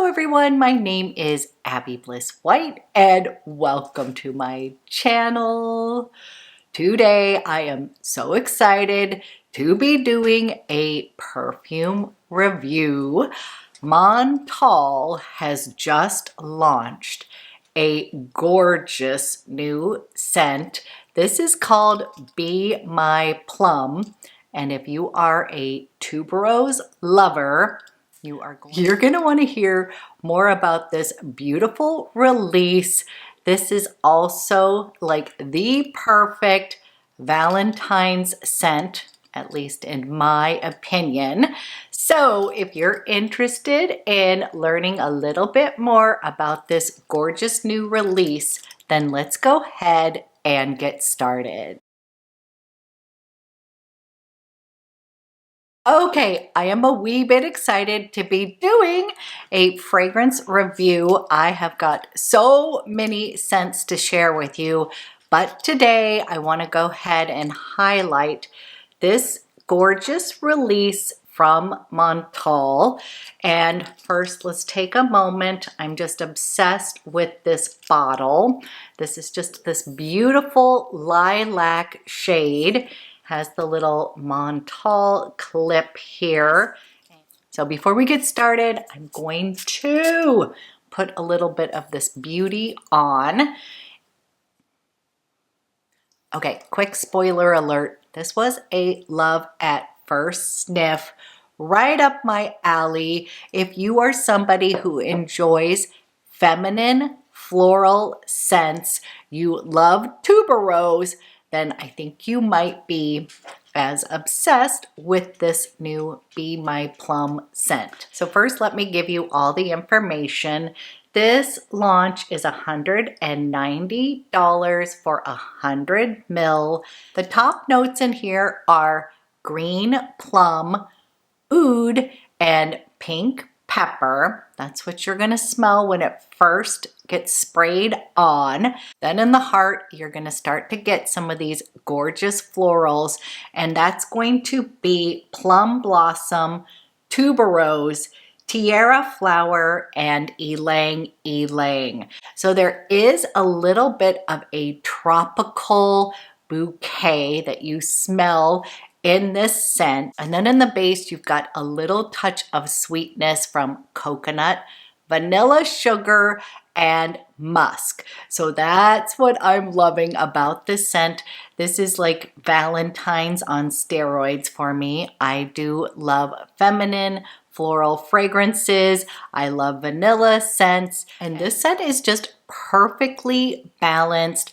Hello everyone, my name is Abby Bliss White and welcome to my channel. Today I am so excited to be doing a perfume review. Montale has just launched a gorgeous new scent. This is called Be My Plum, and if you are a tuberose lover, you're going to want to hear more about this beautiful release. This is also like the perfect Valentine's scent, at least in my opinion. So if you're interested in learning a little bit more about this gorgeous new release, then let's go ahead and get started. Okay, I am a wee bit excited to be doing a fragrance review. I have got so many scents to share with you, but today I want to go ahead and highlight this gorgeous release from Montale. And first, let's take a moment. I'm just obsessed with this bottle. This is just this beautiful lilac shade. Has the little Montale clip here. So before we get started, I'm going to put a little bit of this beauty on. Okay, quick spoiler alert. This was a love at first sniff, right up my alley. If you are somebody who enjoys feminine floral scents, you love tuberose, then I think you might be as obsessed with this new Be My Plum scent. So first, let me give you all the information. This launch is $190 for 100 ml. The top notes in here are green plum, oud, and pink pepper. That's what you're gonna smell when it first gets sprayed on. Then in the heart, you're gonna start to get some of these gorgeous florals, and that's going to be plum blossom, tuberose, tiara flower, and ylang ylang. So there is a little bit of a tropical bouquet that you smell in this scent. And then in the base, you've got a little touch of sweetness from coconut, vanilla sugar, and musk. So that's what I'm loving about this scent. This is like Valentine's on steroids for me. I do love feminine floral fragrances. I love vanilla scents, and this scent is just perfectly balanced.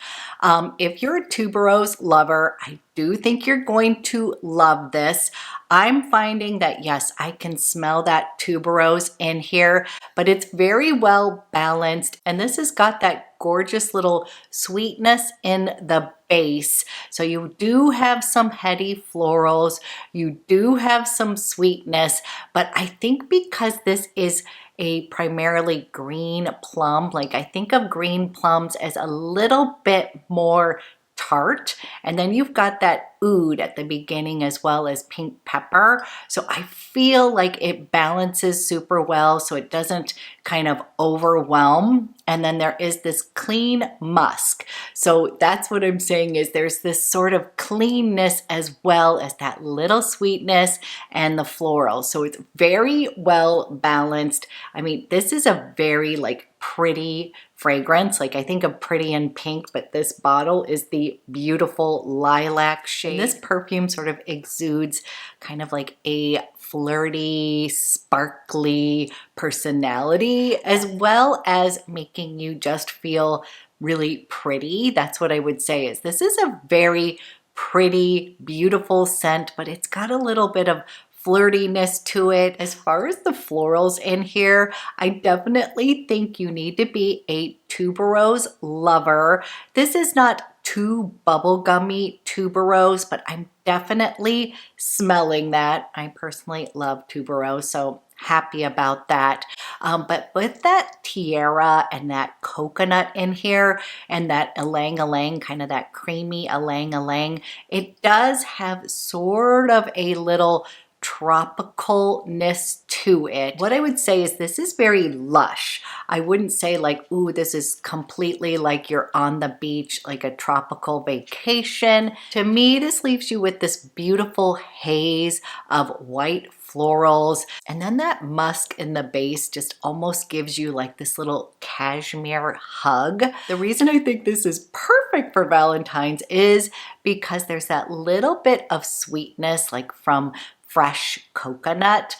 If you're a tuberose lover, I do think you're going to love this. I'm finding that yes, I can smell that tuberose in here, but it's very well balanced, and this has got that gorgeous little sweetness in the base. So you do have some heady florals, you do have some sweetness, but I think because this is a primarily green plum, like I think of green plums as a little bit more tart, and then you've got that oud at the beginning as well as pink pepper. So I feel like it balances super well so it doesn't kind of overwhelm. And then there is this clean musk. So that's what I'm saying, is there's this sort of cleanness as well as that little sweetness and the floral. So it's very well balanced. I mean, this is a very like pretty fragrance. Like I think of Pretty in Pink, but this bottle is the beautiful lilac shade. And this perfume sort of exudes kind of like a flirty, sparkly personality, as well as making you just feel really pretty. That's what I would say, is this is a very pretty, beautiful scent, but it's got a little bit of flirtiness to it. As far as the florals in here, I definitely think you need to be a tuberose lover. This is not too bubblegummy tuberose, but I'm definitely smelling that. I personally love tuberose, so happy about that. But with that tiara and that coconut in here and that ylang ylang, kind of that creamy ylang ylang, it does have sort of a little tropicalness to it. What I would say is this is very lush. I wouldn't say like, ooh, this is completely like you're on the beach, like a tropical vacation. To me, this leaves you with this beautiful haze of white florals, and then that musk in the base just almost gives you like this little cashmere hug. The reason I think this is perfect for Valentine's is because there's that little bit of sweetness like from fresh coconut.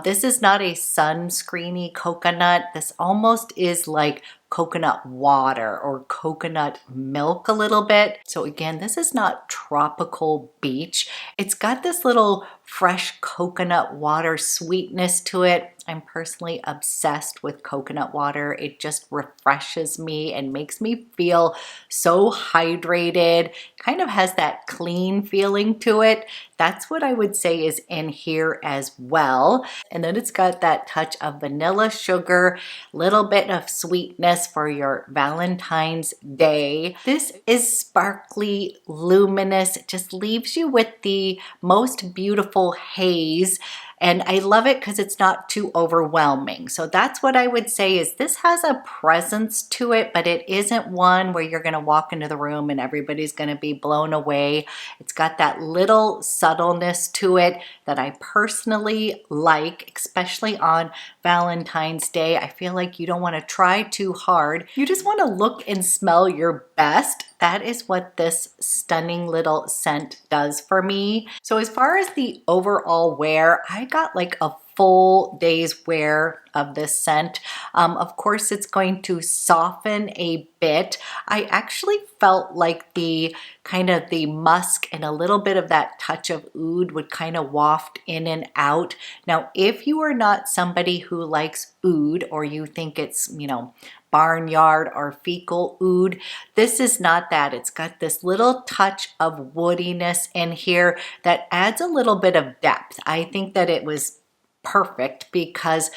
This is not a sunscreeny coconut. This almost is like coconut water or coconut milk a little bit. So again, this is not tropical beach. It's got this little fresh coconut water sweetness to it. I'm personally obsessed with coconut water. It just refreshes me and makes me feel so hydrated. Kind of has that clean feeling to it. That's what I would say is in here as well. And then it's got that touch of vanilla sugar, little bit of sweetness for your Valentine's Day. This is sparkly, luminous. It just leaves you with the most beautiful haze. And I love it because it's not too overwhelming. So that's what I would say is this has a presence to it, but it isn't one where you're gonna walk into the room and everybody's gonna be blown away. It's got that little subtleness to it that I personally like, especially on Valentine's Day. I feel like you don't wanna try too hard. You just wanna look and smell your best. That is what this stunning little scent does for me. So as far as the overall wear, I got like a full day's wear of this scent. Of course, it's going to soften a bit. I actually felt like the kind of the musk and a little bit of that touch of oud would kind of waft in and out. Now, if you are not somebody who likes oud or you think it's, you know, barnyard or fecal oud, this is not that. It's got this little touch of woodiness in here that adds a little bit of depth. I think that it was perfect because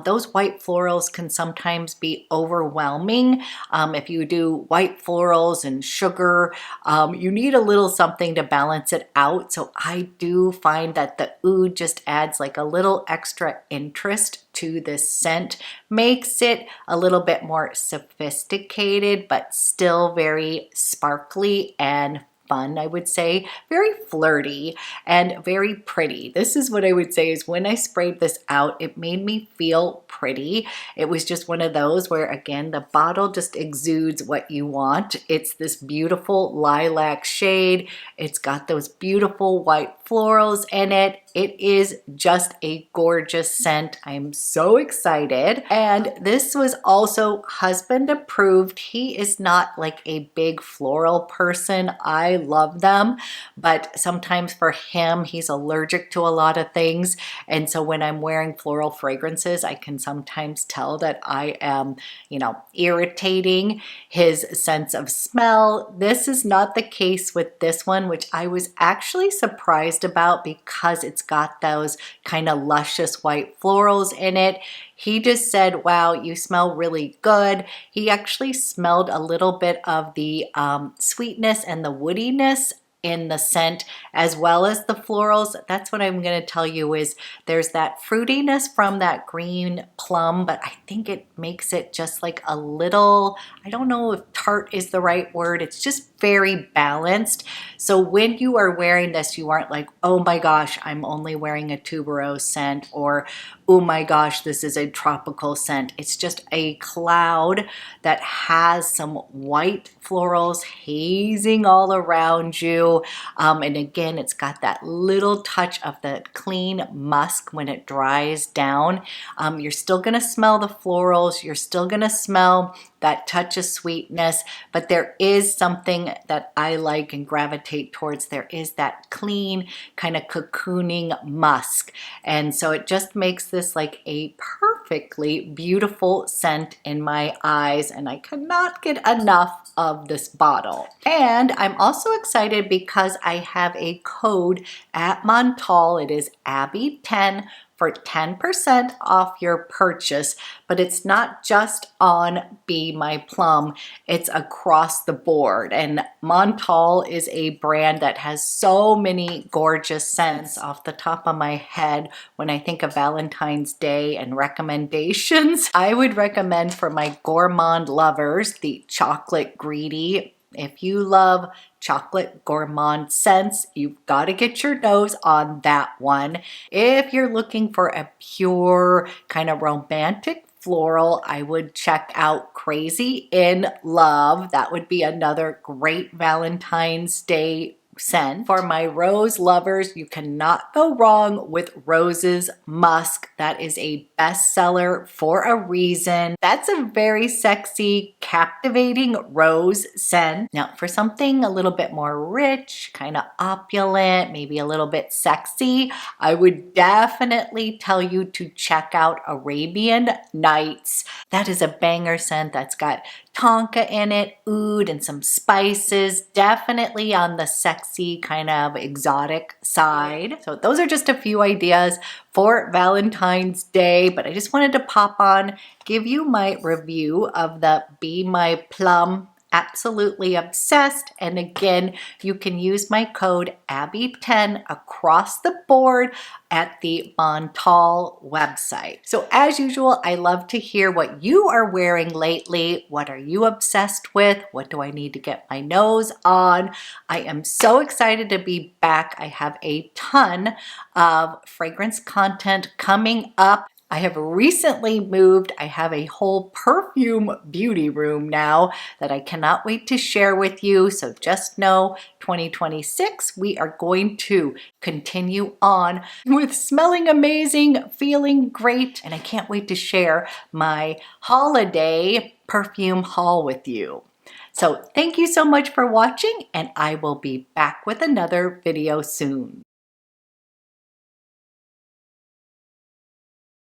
those white florals can sometimes be overwhelming. If you do white florals and sugar, you need a little something to balance it out. So I do find that the oud just adds like a little extra interest to this scent, makes it a little bit more sophisticated, but still very sparkly and fun, I would say. Very flirty and very pretty. This is what I would say is when I sprayed this out, it made me feel pretty. It was just one of those where, again, the bottle just exudes what you want. It's this beautiful lilac shade. It's got those beautiful white florals in it. It is just a gorgeous scent. I'm so excited. And this was also husband approved. He is not like a big floral person. I love them, but sometimes for him, he's allergic to a lot of things. And so when I'm wearing floral fragrances, I can sometimes tell that I am, you know, irritating his sense of smell. This is not the case with this one, which I was actually surprised about because it's got those kind of luscious white florals in it. He just said, wow, you smell really good. He actually smelled a little bit of the sweetness and the woodiness in the scent as well as the florals. That's what I'm going to tell you is there's that fruitiness from that green plum, but I think it makes it just like a little, I don't know if tart is the right word. It's just very balanced. So when you are wearing this, you aren't like, oh my gosh, I'm only wearing a tuberose scent, or oh my gosh, this is a tropical scent. It's just a cloud that has some white florals hazing all around you. And again, it's got that little touch of the clean musk when it dries down. You're still gonna smell the florals. You're still gonna smell that touch of sweetness, but there is something that I like and gravitate towards. There is that clean kind of cocooning musk. And so it just makes this like a perfectly beautiful scent in my eyes, and I cannot get enough of this bottle. And I'm also excited because I have a code at Montal. It is Abby10 for 10% off your purchase, but it's not just on Be My Plum, it's across the board. And Montale is a brand that has so many gorgeous scents. Off the top of my head, when I think of Valentine's Day and recommendations, I would recommend for my gourmand lovers the Chocolate Greedy. If you love chocolate gourmand scents, you've got to get your nose on that one. If you're looking for a pure kind of romantic floral, I would check out Crazy in Love. That would be another great Valentine's Day scent. For my rose lovers, you cannot go wrong with Rose's Musk. That is a bestseller for a reason. That's a very sexy, captivating rose scent. Now, for something a little bit more rich, kind of opulent, maybe a little bit sexy, I would definitely tell you to check out Arabian Nights. That is a banger scent that's got tonka in it, oud, and some spices, definitely on the sexy kind of exotic side. So those are just a few ideas for Valentine's Day, but I just wanted to pop on, give you my review of the Be My Plum. Absolutely obsessed. And again, you can use my code Abby10 across the board at the Montale website. So as usual, I love to hear what you are wearing lately. What are you obsessed with? What do I need to get my nose on? I am so excited to be back. I have a ton of fragrance content coming up. I have recently moved. I have a whole perfume beauty room now that I cannot wait to share with you. So just know 2026, we are going to continue on with smelling amazing, feeling great. And I can't wait to share my holiday perfume haul with you. So thank you so much for watching, and I will be back with another video soon.